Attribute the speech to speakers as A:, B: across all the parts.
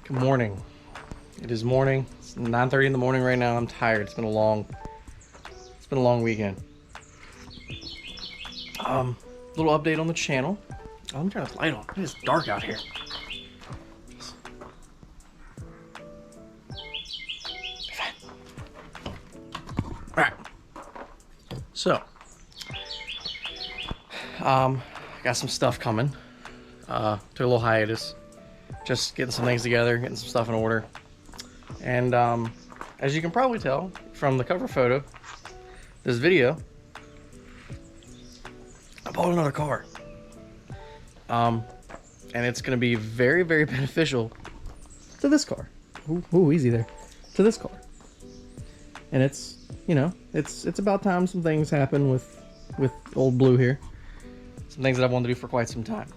A: Good morning. It is morning. It's 9:30 in the morning right now. I'm tired. It's been a long weekend. Little update on the channel. Oh, let me turn this light on. It is dark out here. Alright. So, got some stuff coming. Took a little hiatus. Just getting some things together, getting some stuff in order. And as you can probably tell from the cover photo, this video, I bought another car. And it's going to be very, very beneficial to this car. Ooh, easy there. To this car. And it's, you know, it's about time some things happen with old Blue here. Some things that I've wanted to do for quite some time.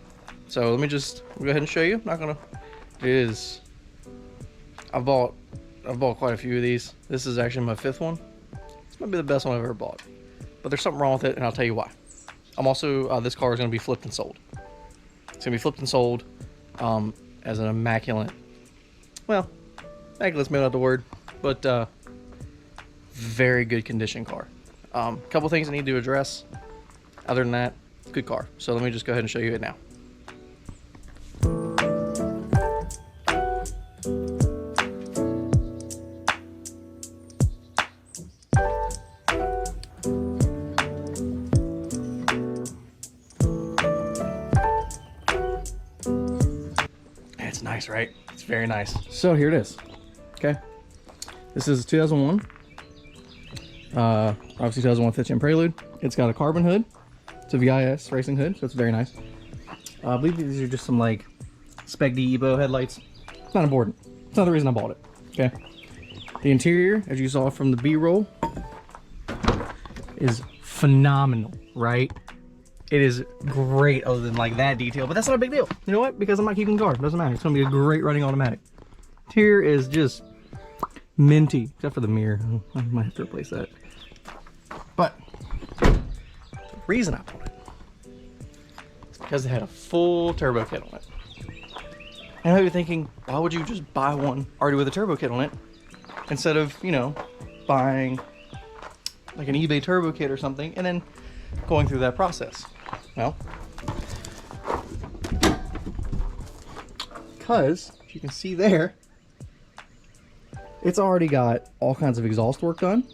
A: So let me just go ahead and show you. I'm not gonna. It is. I've bought quite a few of these. This is actually my 5th one. This might be the best one I've ever bought. But there's something wrong with it, and I'll tell you why. I'm also this car is gonna be flipped and sold. It's gonna be flipped and sold as an immaculate. Well, immaculate's maybe not the word, but very good condition car. Couple things I need to address. Other than that, good car. So let me just go ahead and show you it now. It's nice, right? It's very nice. So here it is. Okay. This is 2001. Obviously 2001 5th Gen Prelude. It's got a carbon hood. It's a VIS racing hood, so it's very nice. I believe these are just some like Spec D Evo headlights. It's not important. It's not the reason I bought it. Okay. The interior, as you saw from the B-roll, is phenomenal, right? It is great other than like that detail, but that's not a big deal. You know what? Because I'm not keeping the car. It doesn't matter. It's gonna be a great running automatic. Interior is just minty, except for the mirror. I might have to replace that. But the reason I bought it is because it had a full turbo kit on it. And I might be thinking, why would you just buy one already with a turbo kit on it instead of, you know, buying like an eBay turbo kit or something and then going through that process? Well, because if you can see there, it's already got all kinds of exhaust work done.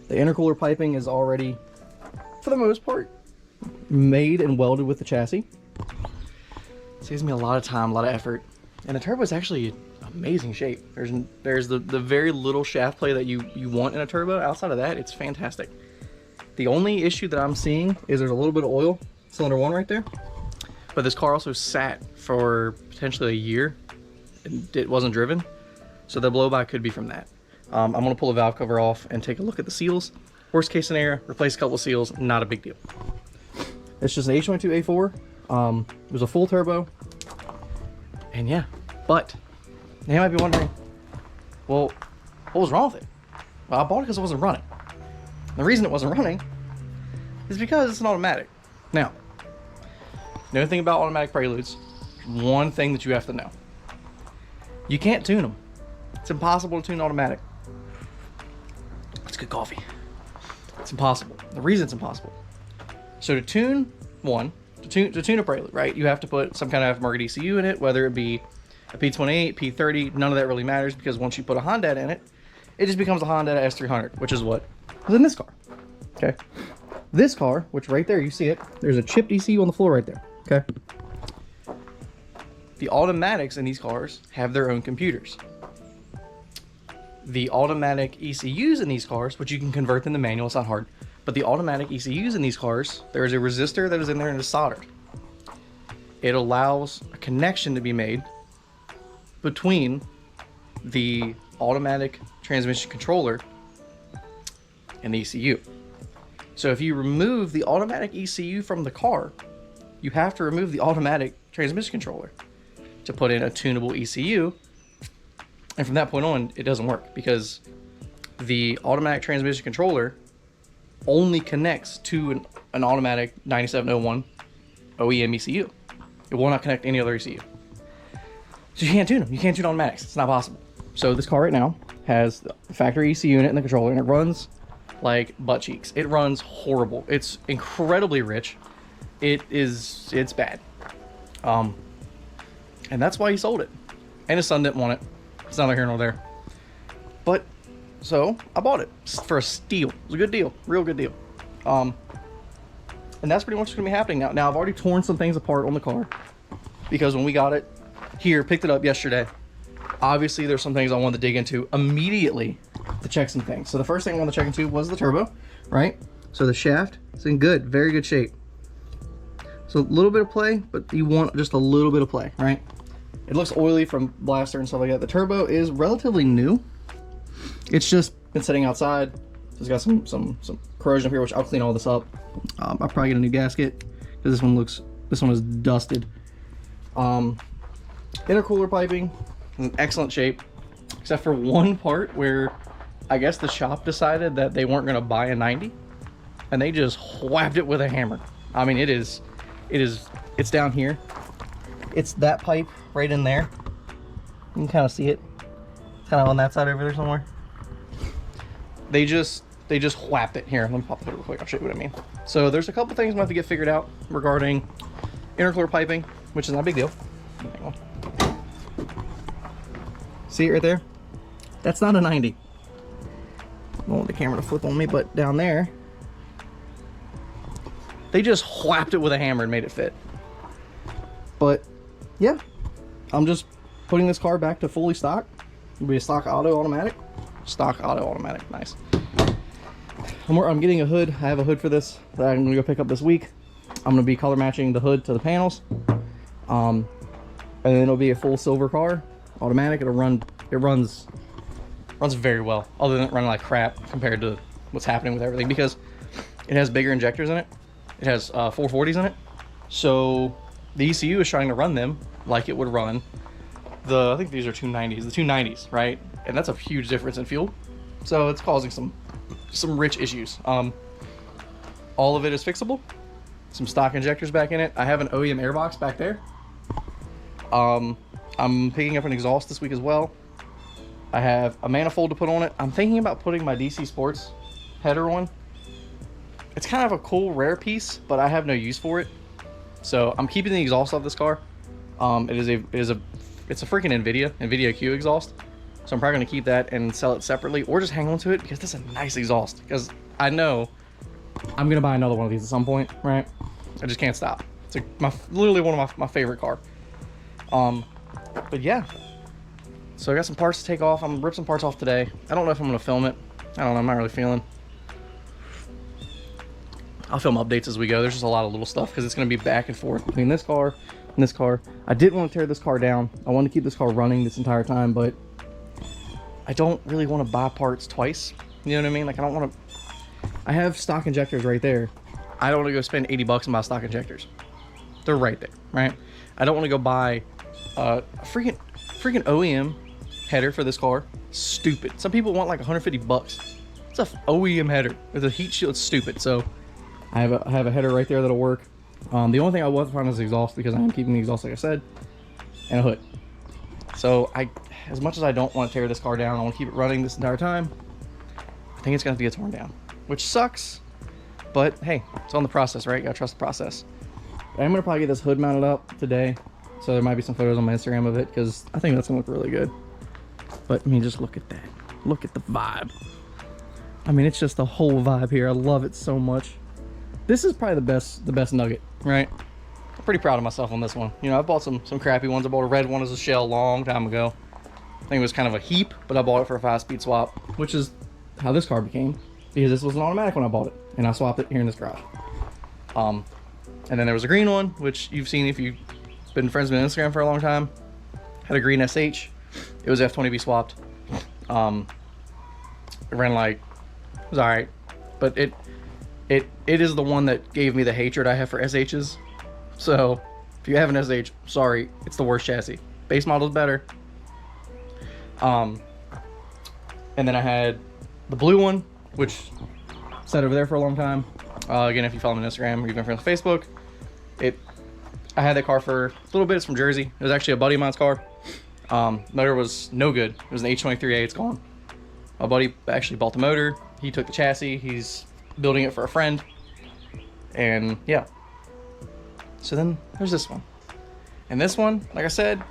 A: The intercooler piping is already, for the most part, made and welded with the chassis. Saves me a lot of time, a lot of effort. And the turbo is actually in amazing shape. There's the very little shaft play that you want in a turbo. Outside of that, it's fantastic. The only issue that I'm seeing is there's a little bit of oil, cylinder 1 right there. But this car also sat for potentially a year and it wasn't driven. So the blow-by could be from that. I'm gonna pull the valve cover off and take a look at the seals. Worst case scenario, replace a couple of seals, not a big deal. It's just an H22A4. It was a full turbo. And yeah, but now you might be wondering, well, what was wrong with it? Well, I bought it because it wasn't running. And the reason it wasn't running is because it's an automatic. Now, another thing about automatic Preludes, one thing that you have to know. You can't tune them. It's impossible to tune automatic. It's good coffee. It's impossible. The reason it's impossible. So to tune one, to tune a Prelude, right, you have to put some kind of aftermarket ECU in it, whether it be a P28, P30, none of that really matters because once you put a Honda in it, it just becomes a Honda S300, which is what was in this car. Okay. This car, which right there, you see it, there's a chipped ECU on the floor right there. Okay. The automatics in these cars have their own computers. The automatic ECUs in these cars, which you can convert them to manual, it's not hard, but the automatic ECUs in these cars, there is a resistor that is in there and is soldered. It allows a connection to be made between the automatic transmission controller and the ECU. So if you remove the automatic ECU from the car, you have to remove the automatic transmission controller to put in a tunable ECU. And from that point on, it doesn't work because the automatic transmission controller only connects to an automatic 9701 OEM ECU. It will not connect to any other ECU. So you can't tune them. You can't tune automatics. It's not possible. So this car right now has the factory EC unit and the controller, and it runs like butt cheeks. It runs horrible. It's incredibly rich. It's bad. And that's why he sold it. And his son didn't want it. It's neither here nor there. But, so, I bought it for a steal. It was a good deal. Real good deal. And that's pretty much what's going to be happening now. Now, I've already torn some things apart on the car. Because when we got it here, picked it up yesterday, obviously there's some things I wanted to dig into immediately to check some things. So the first thing I wanted to check into was the turbo, right? So the shaft is in good, very good shape. So a little bit of play, but you want just a little bit of play, right? It looks oily from blaster and stuff like that. The turbo is relatively new. It's just been sitting outside. So it's got some corrosion up here, which I'll clean all this up. I'll probably get a new gasket because this one is dusted. Intercooler piping is in excellent shape, except for one part where I guess the shop decided that they weren't going to buy a 90, and they just whacked it with a hammer. I mean, it's down here. It's that pipe right in there. You can kind of see it. It's kind of on that side over there somewhere. They just whacked it. Here, let me pop the hood real quick. I'll show you what I mean. So there's a couple things we have to get figured out regarding intercooler piping, which is not a big deal. Hang on. See it right there? That's not a 90. I don't want the camera to flip on me, but down there, they just whacked it with a hammer and made it fit. But yeah, I'm just putting this car back to fully stock. It'll be a stock auto automatic. Stock auto automatic, nice. I'm getting a hood. I have a hood for this that I'm gonna go pick up this week. I'm gonna be color matching the hood to the panels. And then it'll be a full silver car, automatic. It runs very well, other than it running like crap compared to what's happening with everything, because it has bigger injectors in it. It has 440s in it. So the ECU is trying to run them like it would run I think these are 290s, the 290s, right? And that's a huge difference in fuel. So it's causing some rich issues. All of it is fixable. Some stock injectors back in it. I have an OEM airbox back there. I'm picking up an exhaust this week as well. I have a manifold to put on it. I'm thinking about putting my DC Sports header on. It's kind of a cool rare piece, but I have no use for it. So I'm keeping the exhaust off this car. It's a freaking NVIDIA Q exhaust. So I'm probably gonna keep that and sell it separately, or just hang on to it because this is a nice exhaust. Because I know I'm gonna buy another one of these at some point, right? I just can't stop. It's like literally one of my favorite car. But yeah. So I got some parts to take off. I'm gonna rip some parts off today. I don't know if I'm gonna film it. I don't know. I'm not really feeling. I'll film updates as we go. There's just a lot of little stuff because it's gonna be back and forth between this car and this car. I didn't want to tear this car down. I wanted to keep this car running this entire time, but I don't really want to buy parts twice. You know what I mean? Like, I don't want to. I have stock injectors right there. I don't want to go spend 80 bucks and buy stock injectors. They're right there, right? I don't want to go buy a freaking OEM header for this car. Stupid. Some people want like 150 bucks. It's a OEM header with a heat shield. It's stupid. So I have a header right there that'll work. The only thing I was finding is the exhaust, because I am keeping the exhaust, like I said, and a hood. So as much as I don't want to tear this car down, I want to keep it running this entire time. I think it's gonna have to get torn down, which sucks. But hey, it's on the process, right? You gotta trust the process. I'm gonna probably get this hood mounted up today, so there might be some photos on my Instagram of it, because I think that's gonna look really good. But I mean, just look at that. Look at the vibe. I mean, it's just the whole vibe here. I love it so much. This is probably the best nugget, right? I'm pretty proud of myself on this one. You know, I bought some crappy ones. I bought a red one as a shell a long time ago. I think it was kind of a heap, but I bought it for a 5-speed swap, which is how this car became, because this was an automatic when I bought it, and I swapped it here in this garage. And then there was a green one, which you've seen if you've been friends with me on Instagram for a long time. Had a green SH. It was F20V swapped. It ran like, it was alright, but it is the one that gave me the hatred I have for SHs. So if you have an SH, sorry, it's the worst chassis. Base model's better. And then I had the blue one, which sat over there for a long time. Again, if you follow me on Instagram or you've been friends on Facebook, I had that car for a little bit. It's from Jersey. It was actually a buddy of mine's car. Motor was no good. It was an H23A, it's gone. My buddy actually bought the motor. He took the chassis. He's building it for a friend. And yeah. So then there's this one. And this one, like I said,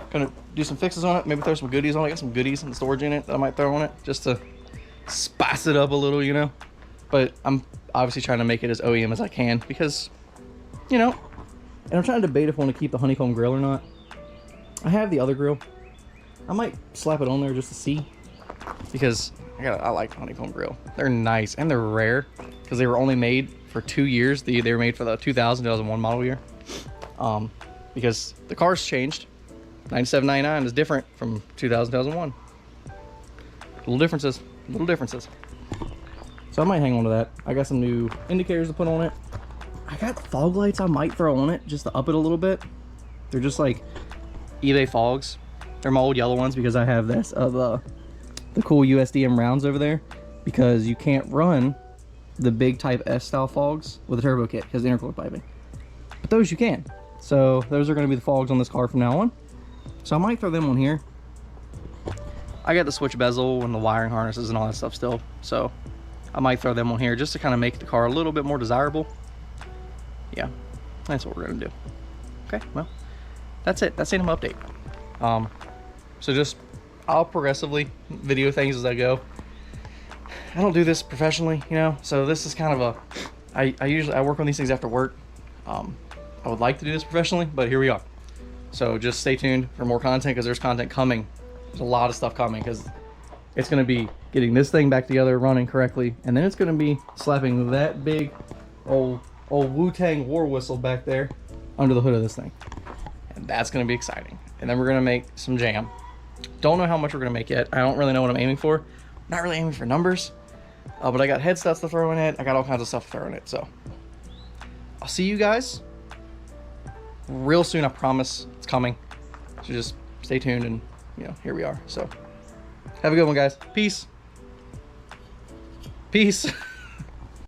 A: gonna do some fixes on it. Maybe throw some goodies on it. Got some goodies in the storage unit that I might throw on it just to spice it up a little, you know. But I'm obviously trying to make it as OEM as I can because, you know, and I'm trying to debate if I want to keep the honeycomb grill or not. I have the other grill. I might slap it on there just to see because I like the honeycomb grill. They're nice and they're rare because they were only made for 2 years. They were made for the 2001 model year. Because the car's changed. 97, 99 is different from 2000, 2001. Little differences, little differences. So I might hang on to that. I got some new indicators to put on it. I got fog lights I might throw on it just to up it a little bit. They're just like eBay fogs. They're my old yellow ones because I have this of the cool USDM rounds over there because you can't run the big Type S style fogs with a turbo kit because of intercooler piping. But those you can. So those are going to be the fogs on this car from now on. So I might throw them on here. I got the switch bezel and the wiring harnesses and all that stuff still. So I might throw them on here just to kind of make the car a little bit more desirable. Yeah, that's what we're going to do. Okay, well, that's it. That's Animal Update. So just, I'll progressively video things as I go. I don't do this professionally, you know, so this is kind of a, I work on these things after work. I would like to do this professionally, but here we are. So just stay tuned for more content because there's content coming. There's a lot of stuff coming because it's going to be getting this thing back together, running correctly, and then it's going to be slapping that big old Wu-Tang war whistle back there under the hood of this thing. And that's going to be exciting. And then we're going to make some jam. Don't know how much we're going to make yet. I don't really know what I'm aiming for. I'm not really aiming for numbers, but I got head stuff to throw in it. I got all kinds of stuff to throw in it. So I'll see you guys real soon. I promise it's coming. So just stay tuned and, you know, here we are. So have a good one, guys. Peace. Peace.